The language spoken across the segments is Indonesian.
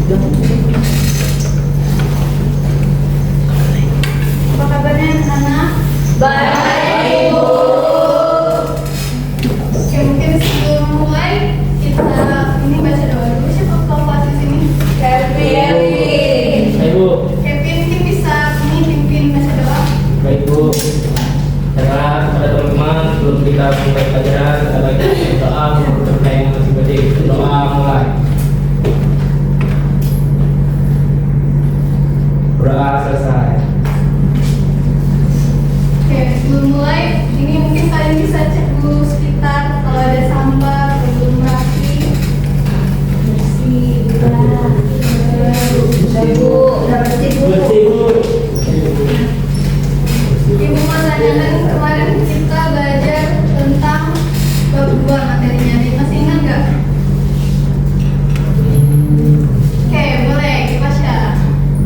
Apa kabarnya anak-anak? Baik, Bu. Oke, mungkin sebelum mulai kita ini baca doa dulu. Siapa kelas di sini? Kevin. Baik Bu. Kevin mungkin bisa ini pimpin baca doa. Baik Bu. Sekarang kepada teman-teman sebelum kita mulai pelajaran kita lagi berdoa untuk yang masing-masing. Doa mulai. Doa selesai. Oke, sebelum mulai ini mungkin kalian bisa cek dulu sekitar kalau ada sampah atau belum rapi. Bersih, Udah, Bu. Udah bersih, Bu. Bersih Bu. Ibu mau tanyakan kemarin kita belajar tentang bab 2 materinya. Nih, masih ingat nggak? Oke, boleh dibaca.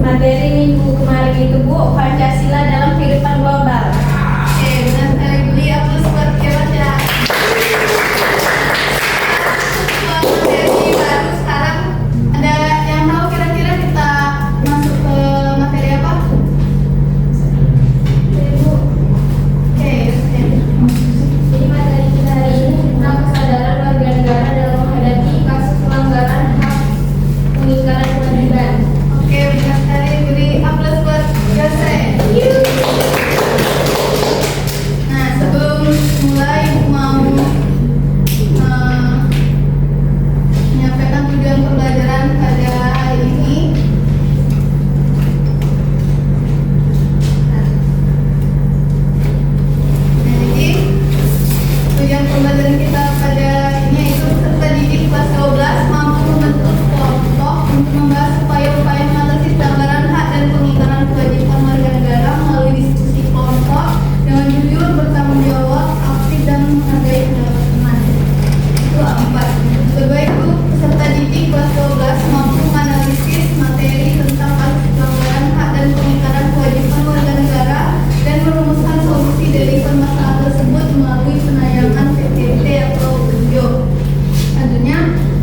Materi minggu kemarin itu, Bu, Pancasila dalam kehidupan global. Oke, benar sekali. Beli aplaus buat dia baca. Materi baru sekarang. Ada yang tahu kira-kira kita masuk ke materi apa? Ibu. Oke. Jadi materi kita hari ini tentang kesadaran warga negara dalam menghadapi kasus pelanggaran hak pengingkaran kewajiban. Oke, benar sekali. Beri aplaus buat Jose. Nah, sebelum mulai Ibu mau menyampaikan tujuan pembelajaran pada hari ini. Nah, jadi tujuan pembelajaran kita pada ini yaitu peserta didik kelas 12 mampu membentuk kelompok untuk membahas upaya-upaya mengatasi pelanggaran hak dan pengingkaran kewajiban warga negara melalui diskusi kelompok dengan jujur, bertanggung jawab, aktif dan menghargai pendapat teman. Itu A4. Kedua itu peserta didik kelas 12 mampu menganalisis materi tentang kasus pelanggaran hak dan pengingkaran kewajiban warga negara dan merumuskan solusi dari permasalahan tersebut melalui penayangan PPT atau video. Selanjutnya,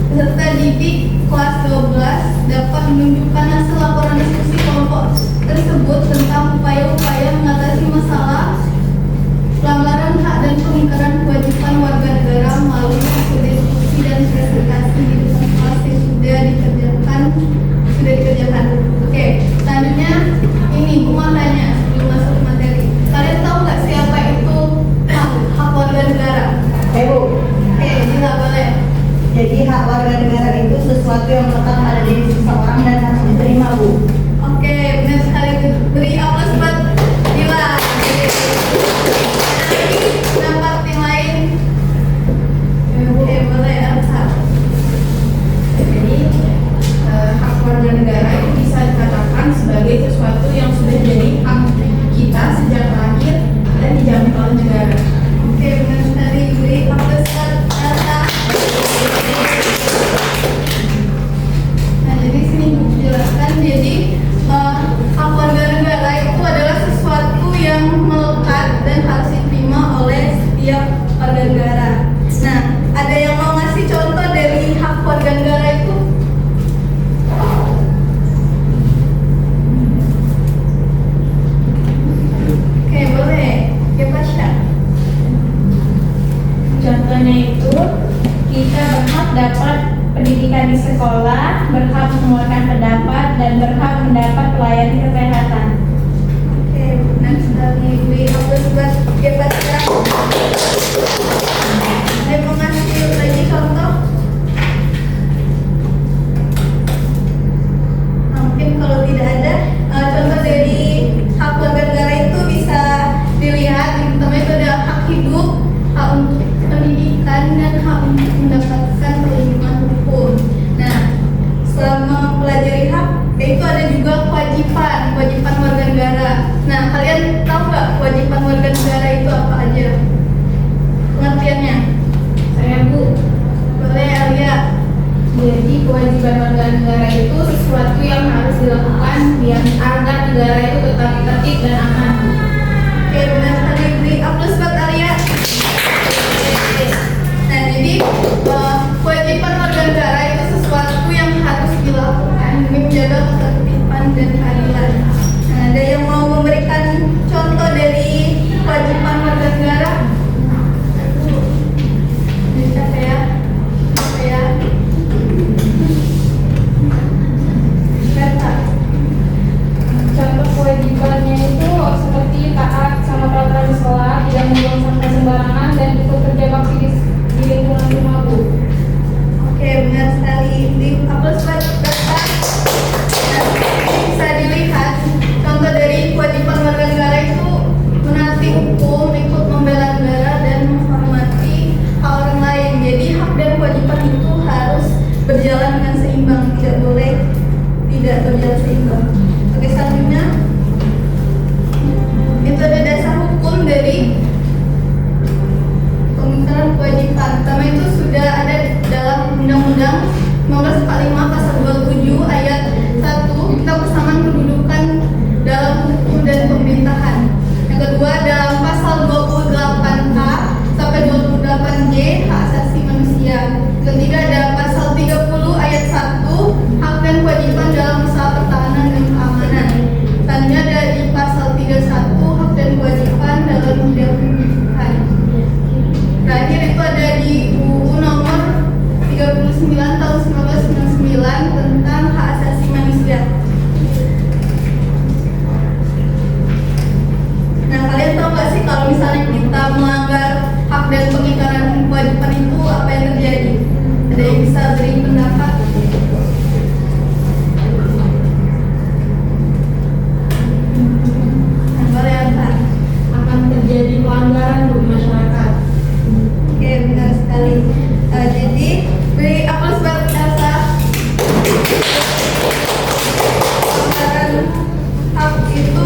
peserta didik kelas 12 dapat menunjukkan hasil laporan diskusi kelompok tersebut tentang upaya-upaya mengatasi masalah pelanggaran hak dan pengingkaran kewajiban warga negara melalui hasil diskusi dan presentasi di depan kelas yang sudah dikerjakan. Oke, selanjutnya ini Bu mau tanya sebelum masuk ke materi. Kalian tahu nggak siapa itu hak warga negara? Bu, Oke, Dila boleh. jadi hak warga negara itu sesuatu yang melekat pada diri seseorang dan harus diterima, Bu. Oke, benar sekali. Beri aplaus buat Dila. Pendapat yang lain? Oke, boleh Elsa. Jadi hak warga negara itu bisa dikatakan sebagai sesuatu yang sudah jadi hak kita sejak lahir dan dijamin oleh negara. Oke, benar sekali. Beri aplaus buat Elsa. Nah, jadi sini dijelaskan. Jadi hak warga negara itu adalah sesuatu yang melekat dan harus diterima oleh setiap warga negara. Nah, ada yang mau ngasih contoh dari hak warga negara itu? Oke, boleh. Oke, Pasha. Contohnya itu, kita berhak dapat pendidikan di sekolah, berhak mengeluarkan pendapat, dan berhak mendapat pelayanan kesehatan. Oke, benar sekali. Beri aplaus buat dia Pasha. Ada yang mau ngasih lagi contoh? Nah, mungkin kalau tidak ada contoh dari hak warga negara itu bisa dilihat. Yang pertama itu ada hak hidup, hak untuk pendidikan, dan hak untuk mendapatkan perlindungan hukum. Nah, selama mempelajari hak, itu ada juga kewajiban warga negara. Nah, kalian tahu nggak kewajiban warga negara itu apa aja? Pengertiannya? Saya, Bu. Boleh Alia. Jadi kewajiban warga negara itu sesuatu yang harus dilakukan biar agar negara itu tetap tertib dan aman. Oke, benar sekali. Beri aplaus buat Alia. Nah, jadi kewajiban warga negara itu sesuatu yang harus dilakukan demi berjalan seimbang. Oke, selanjutnya itu ada dasar hukum dari pengingkaran kewajiban. Pertama itu sudah ada dalam Undang-Undang 1945 pasal 27 ayat 1 tentang persamaan kedudukan dalam hukum dan pemerintahan. Yang kedua dalam pasal 28A sampai 28J hak asasi manusia. Ketiga dalam pasal 30 ayat 1 hak dan kewajiban dalam masalah pertahanan dan keamanan. Selanjutnya ada di pasal 31 hak dan kewajiban dalam bidang pendidikan. Terakhir itu ada di UU nomor 39 tahun 1999 tentang hak asasi manusia. Nah, kalian tahu gak sih kalau misalnya kita melanggar hak dan pengingkaran kewajiban itu apa yang terjadi? Ada yang bisa beri pendapat? Nah, boleh apa? Akan terjadi pelanggaran di masyarakat. Oke, benar sekali. Jadi, beri aplaus buat Elsa. Pelanggaran hak itu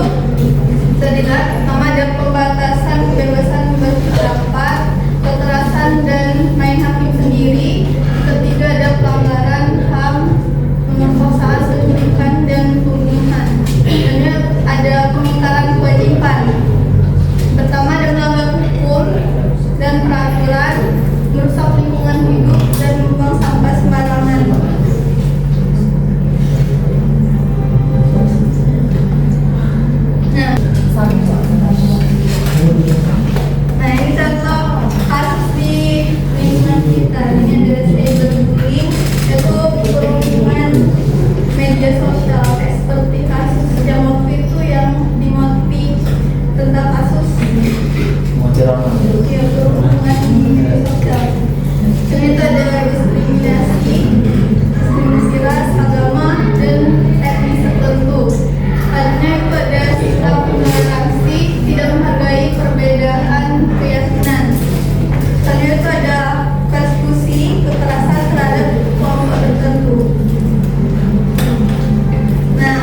terlihat pertama ada pembatasan kebebasan berpendapat, kekerasan dan main hakim sendiri. Ketiga ada pelanggaran HAM, pemerkosaan, penculikan dan pembunuhan. Selanjutnya ada pengingkaran kewajiban. Pertama ada melanggar hukum dan peraturan, merusak lingkungan hidup dan membuang sampah sembarangan. Nah, ini contoh kasus di lingkungan kita dengan dari cyberbullying, yaitu perundungan media sosial seperti kasus yang waktu itu yang dimoti tentang kasus ya perundungan di media sosial. Ternyata ada diskriminasi ras, agama dan etnis tertentu. Selanjutnya itu ada sikap toleransi, tidak menghargai perbedaan keyakinan. Selanjutnya itu ada persekusi, kekerasan terhadap kelompok tertentu. Nah,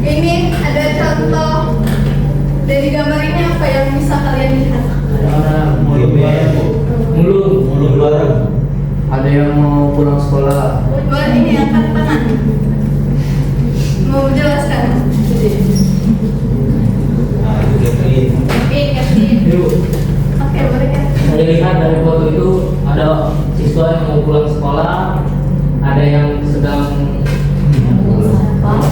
ini ada contoh dari gambar ini apa yang bisa kalian lihat? Mulung bareng. Ada yang mau pulang sekolah. Boleh ini angkat tangan. Mau jelaskan? Oke, kasih. Yuk. Oke, boleh kan? Saya lihat dari foto itu ada siswa yang mau pulang sekolah, ada yang sedang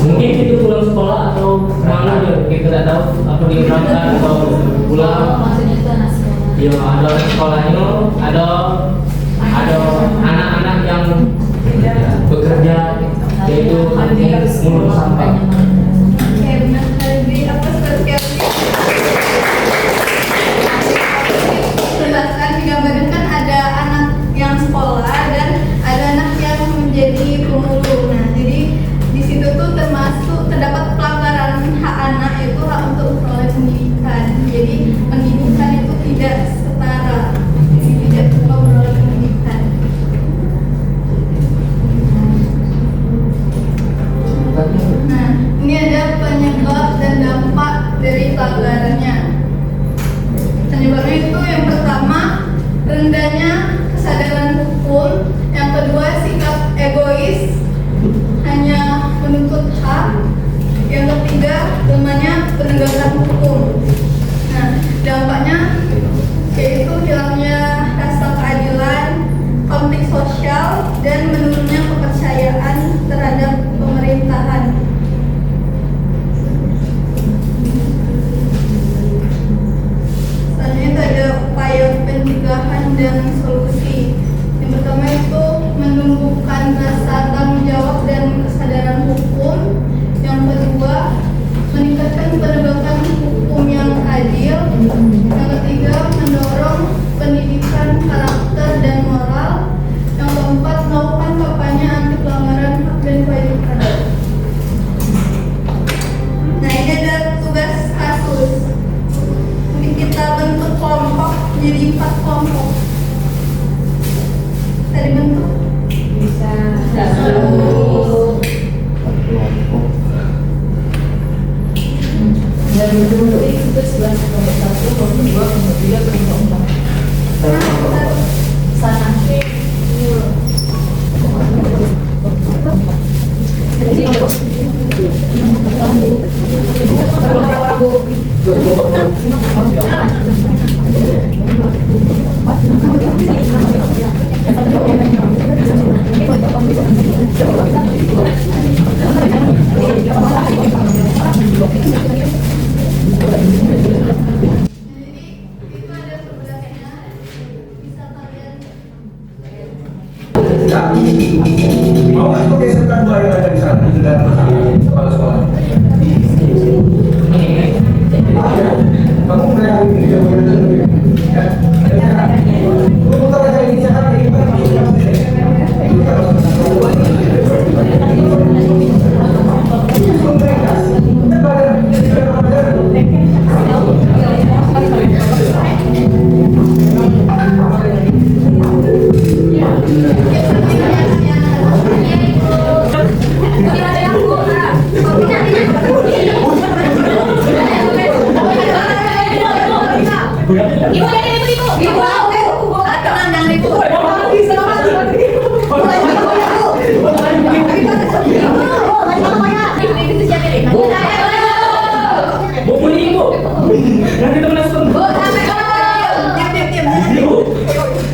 mungkin itu pulang sekolah atau mana kita tidak tahu apa dia berangkat atau pulang. Ya, ada orang sekolahnya, ada anak-anak yang bekerja yaitu mengurus sampah. Oke, benar sekali. Apa seperti jelaskan digambarkan kan ada anak yang sekolah dan ada anak yang menjadi pemulung. Nah, jadi di situ tuh terdapat pelanggaran hak anak, yaitu hak untuk memperoleh pendidikan. Jadi pendidikan itu tidak setara, jadi tidak memperoleh pendidikan. Nah, ini ada penyebab dan dampak dari pelanggarannya. Penyebabnya itu yang pertama rendahnya kesadaran hukum, yang kedua sikap egois hanya menuntut hak, yang ketiga lemahnya penegakan hukum. Nah, dampaknya yaitu hilangnya rasa keadilan, konflik sosial dan menurunnya kepercayaan terhadap pemerintahan. Selanjutnya itu ada upaya pencegahan dan solusi. Yang pertama itu menumbuhkan rasa tanggung jawab dan kesadaran hukum. Yang kedua, meningkatkan penegakan hukum yang adil. Yang ketiga, mendorong pendidikan karakter dan moral. Yang keempat, melakukan kampanye anti pelanggaran hak dan kewajiban. Nah, ini ada tugas kasus. Mungkin kita bentuk kelompok jadi 4 kelompok. Mau nggak itu geserkan dua yang ada di sana itu dan kepala sekolah. Kamu udah ini ya, ya. Putar aja ini sekarang ini.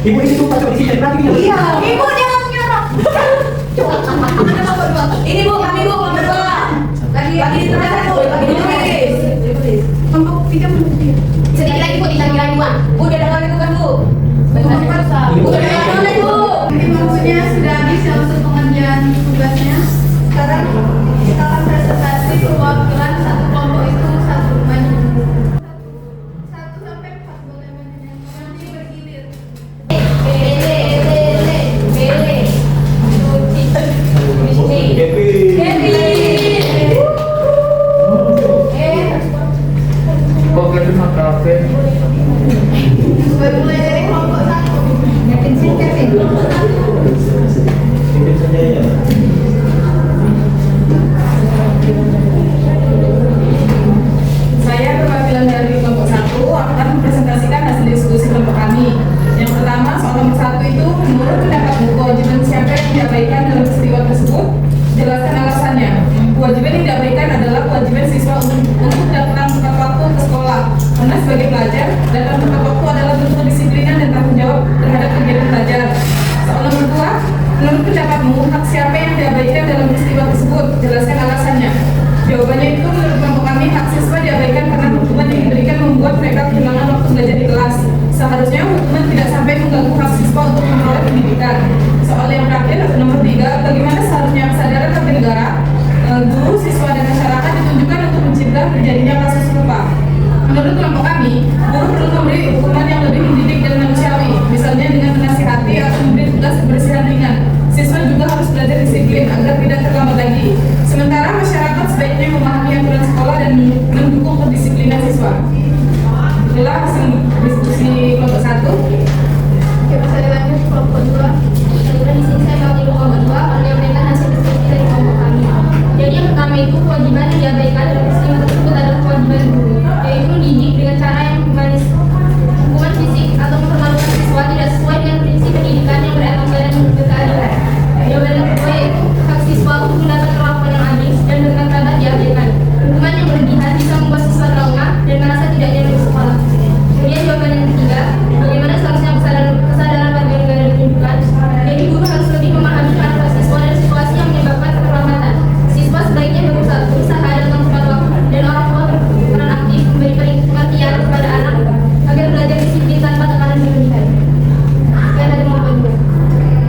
Ibu ini tuh pakai isi dan berarti Iya, ibu jangan nyerah. Ini bu, kami bu, kami berdua. Lagi di tengah satu, lagi ditulis. Kamu pinjam sedikit lagi bu, ditagi lagi bu. Bu udah dengar itu kan bu? Bu udah dengar lagi bu. Mungkin waktunya sudah habis ya untuk pengerjaan tugasnya. Sekarang kita akan presentasi perwakilan satu kelompok itu satu maju. 1 sampai 4 boleh maju. Nanti bergilir. kok gitu mah kafe. Mulai dari kelompok 1. Mungkin saja ya. Saya perwakilan dari kelompok 1 akan mempresentasikan hasil diskusi kelompok kami. Yang pertama, soal nomor 1 itu menurut pendapatmu kewajiban siapa yang diabaikan dalam peristiwa tersebut? Jelaskan alasannya. Kewajiban yang diabaikan adalah kewajiban siswa untuk datang tepat waktu ke sekolah. Karena sebagai pelajar, datang tepat waktu adalah bentuk kedisiplinan dan tanggung jawab terhadap kegiatan belajar. Soal nomor 2, menurut pendapatmu hak siapa yang diabaikan dalam peristiwa tersebut? Jelaskan alasannya. Jawabannya itu menurut kelompok kami hak siswa diabaikan karena hukuman yang diberikan membuat mereka kehilangan waktu belajar di kelas. Seharusnya hukuman tidak sampai mengganggu hak siswa untuk memperoleh pendidikan. Soal yang terakhir, nomor 3, bagaimana seharusnya kesadaran warga negara, guru, siswa, dan masyarakat ditunjukkan untuk mencegah terjadinya kasus serupa. Menurut kelompok kami, guru perlu memberi hukuman yang lebih mendidik dan manusiawi, misalnya dengan menasihati atau memberi tugas kebersihan ringan. Siswa juga harus belajar disiplin agar tidak terlambat lagi. Sementara masyarakat sebaiknya memahami aturan sekolah dan mendukung kedisiplinan siswa. Itulah hasil diskusi kelompok 1. Oke, bisa dilanjut kelompok 2. Kemudian di sini saya mewakili kelompok 2 menyampaikan hasil diskusi dari kelompok kami. Jadi yang pertama itu kewajiban yang diabaikan dalam peristiwa tersebut adalah kewajiban guru, yaitu mendidik dengan cara yang humanis. Hukuman fisik atau mempermalukan siswa tidak sesuai dengan prinsip pendidikan yang beretika dan berkeadilan. Jawaban yang kedua yaitu hak siswa untuk mendapat perlakuan yang adil dan bermartabat diabaikan. Hukuman yang berlebihan bisa membuat siswa trauma dan merasa tidak nyaman di sekolah. Kemudian jawaban yang ketiga, bagaimana seharusnya kesadaran warga negara ditunjukkan. Jadi guru harus lebih memahami karakter siswa dan situasi yang menyebabkan keterlambatan. Siswa sebaiknya berusaha datang tepat waktu dan orang tua berperan aktif memberi pengertian kepada anak agar belajar disiplin tanpa tekanan berlebihan. Sekian dari kelompok 2.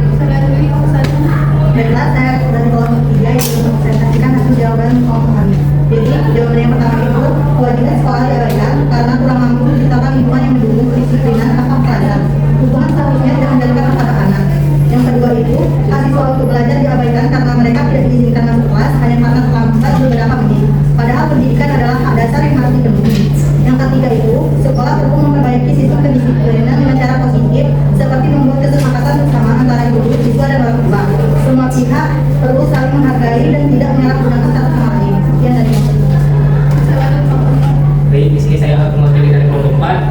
Bisa lanjut di kelompok 1. Baiklah, saya dari kelompok 3 yang mempresentasikan hasil jawaban kelompok kami. Jadi, jawaban yang pertama itu kewajiban sekolah diabaikan karena kurang mampu menciptakan lingkungan yang mendukung kedisiplinan hak pelajar. Hukuman seharusnya tidak menjadikan kepada anak. Yang kedua itu, hak siswa untuk belajar diabaikan karena mereka tidak diizinkan masuk kelas hanya karena terlambat beberapa menit. Padahal pendidikan adalah hak dasar yang harus dipenuhi. Yang ketiga itu, sekolah perlu memperbaiki sistem kedisiplinan dengan cara positif, seperti membuat kesepakatan bersama antara guru, siswa, dan orang tua. Semua pihak perlu saling menghargai dan tidak menyalahgunakan satu sama lain. Sekian dari saya. Bisa lanjut kelompok 2. Baik, di sini saya akan mewakili dari kelompok 4.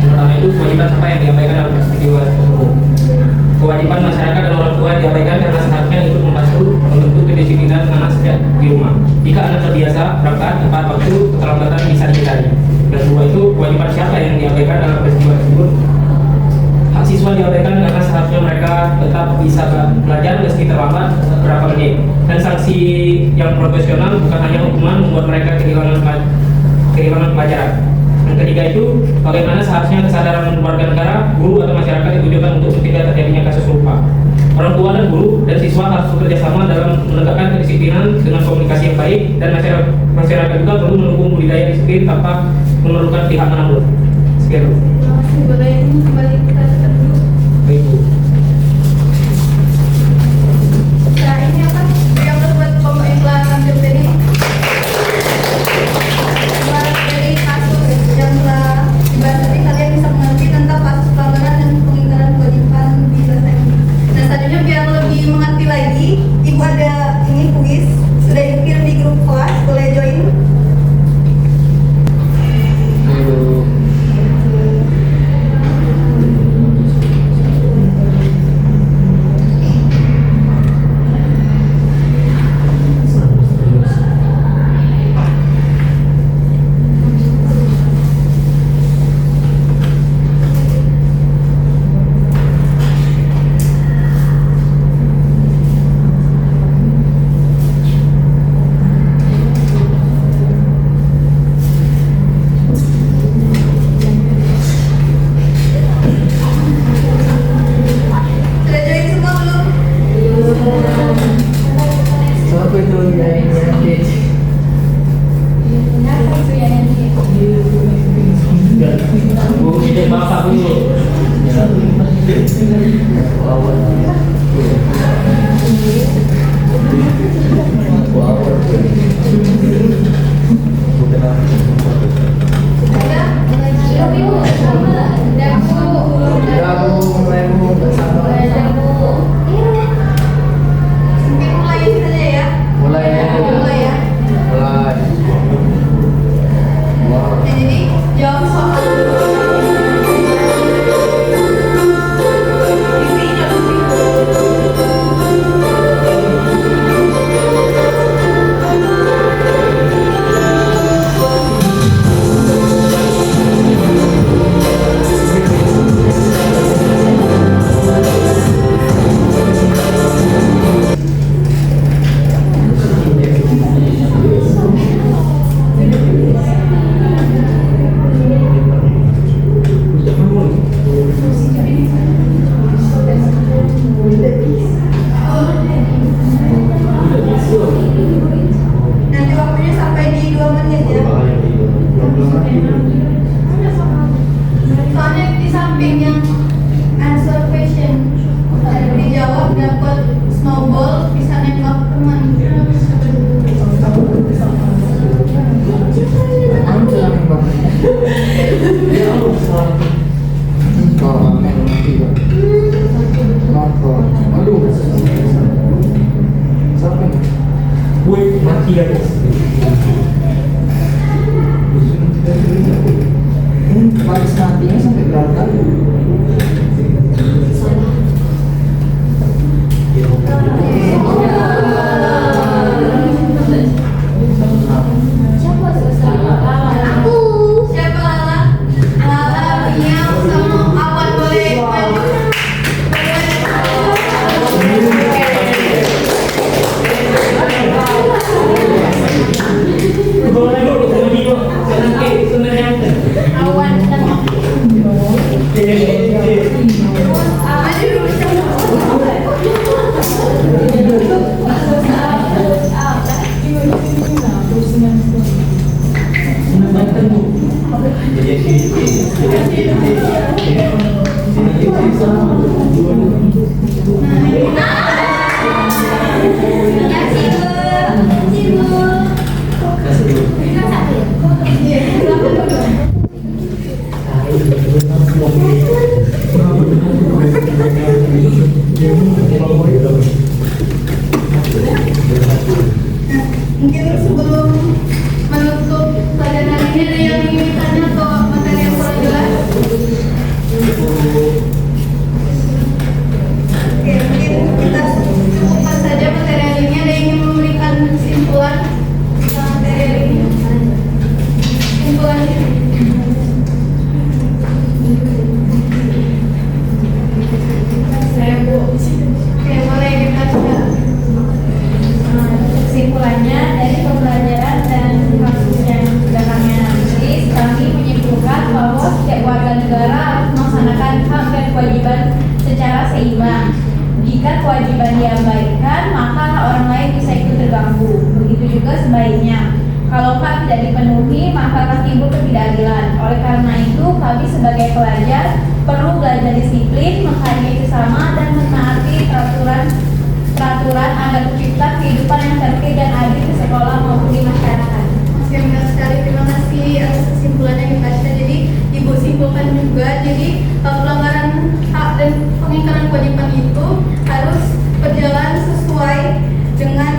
Yang pertama itu kewajiban apa yang diabaikan dalam peristiwa tersebut. Kewajiban masyarakat dan orang tua diabaikan karena seharusnya ikut membantu membentuk kedisiplinan anak sejak di rumah. Jika anak terbiasa berangkat tepat waktu, keterlambatan bisa dihindari. Dan kedua itu kewajiban siapa yang diabaikan dalam peristiwa tersebut. Hak siswa diabaikan karena seharusnya mereka tetap bisa belajar meski terlambat beberapa menit. Dan sanksi yang profesional bukan hanya hukuman membuat mereka kehilangan pelajaran. Yang ketiga itu bagaimana seharusnya kesadaran warga negara, guru atau masyarakat ditujukan untuk mencegah terjadinya kasus serupa. Orang tua dan guru dan siswa harus bekerja sama dalam menegakkan kedisiplinan dengan komunikasi yang baik, dan masyarakat juga perlu mendukung budidaya disiplin tanpa memerlukan pihak manapun. Sekian dulu. Terima kasih. Boleh kembali kita tetap dulu. Baik, Bu. Nah, ini apa? Yang membuat pemerintah ambil ini. Dari kasus yang telah dibahas tadi, kalian bisa mengerti tentang kasus pelanggaran dan pengingkaran kewajiban di dosen. Nah, selanjutnya biar lebih mengerti lagi, Ibu ada ini kuis sudah dikirim di grup kelas, boleh join. Sudah join semua belum? Siapa itu yang catch? Bu, ini Bapak dulu. Mungkin mulai saja ya. Mulai ya. Nah, jadi jawab soal nanti waktunya sampai di 2 menit ya. Soalnya di samping yang answer question dijawab dapat snowball, bisa nembak teman. Woi, mati guys. Batas matinya sampai berapa? Aku siapa Lala? Lala, Riau, sama Awan boleh maju. Awan dan Mungkin sebelum menutup pelajaran hari ini ada yang ingin tanya atau materi yang kurang jelas? Oke, mungkin kita cukupkan saja materi hari ini. Ada yang ingin memberikan kesimpulan tentang materi hari ini? Kesimpulan ini. saya Bu. Oke, boleh kita coba. Kesimpulannya dari pembelajaran dan kasus yang sudah kami analisis, kami menyimpulkan bahwa setiap warga negara harus melaksanakan hak dan kewajiban secara seimbang. Jika kewajiban diabaikan, maka orang lain bisa ikut terganggu. Begitu juga sebaliknya. Kalau hak tidak dipenuhi, maka akan timbul ketidakadilan. Oleh karena itu, kami sebagai pelajar perlu belajar disiplin, menghargai sesama, dan mentaati peraturan agar tercipta kehidupan yang tertib dan adil di sekolah maupun di masyarakat. Oke, benar sekali. Terima kasih atas kesimpulan yang dibaca. Jadi, Ibu simpulkan juga. Jadi, pelanggaran hak dan pengingkaran kewajiban itu harus berjalan sesuai dengan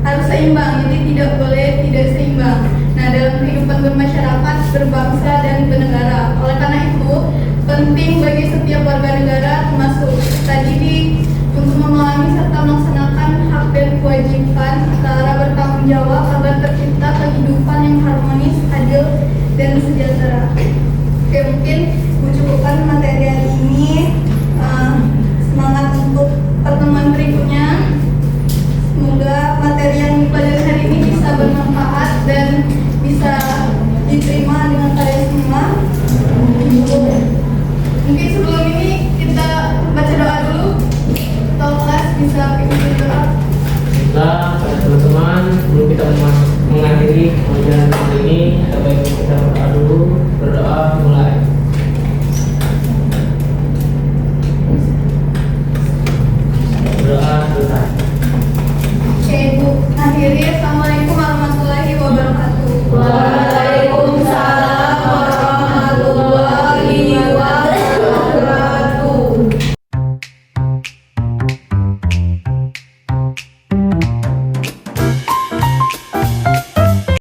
harus seimbang. Jadi, tidak boleh tidak seimbang. Nah, dalam kehidupan bermasyarakat, berbangsa dan bernegara. Oleh karena itu, penting bagi setiap warga negara termasuk tadi untuk memahami serta melaksanakan hak dan kewajiban serta bertanggung jawab agar tercipta kehidupan yang harmonis, adil, dan sejahtera. Oke, mungkin Bu cukupkan materi hari ini. Semangat untuk pertemuan berikutnya. Semoga materi yang dipelajari hari ini bisa bermanfaat dan bisa diterima dengan kalian semua. Mungkin sebelum ini kita baca doa dulu. Atau kelas bisa ikutin doa. Kita pada teman-teman, sebelum kita mengakhiri pelajaran hari ini, kita berdoa dulu. Berdoa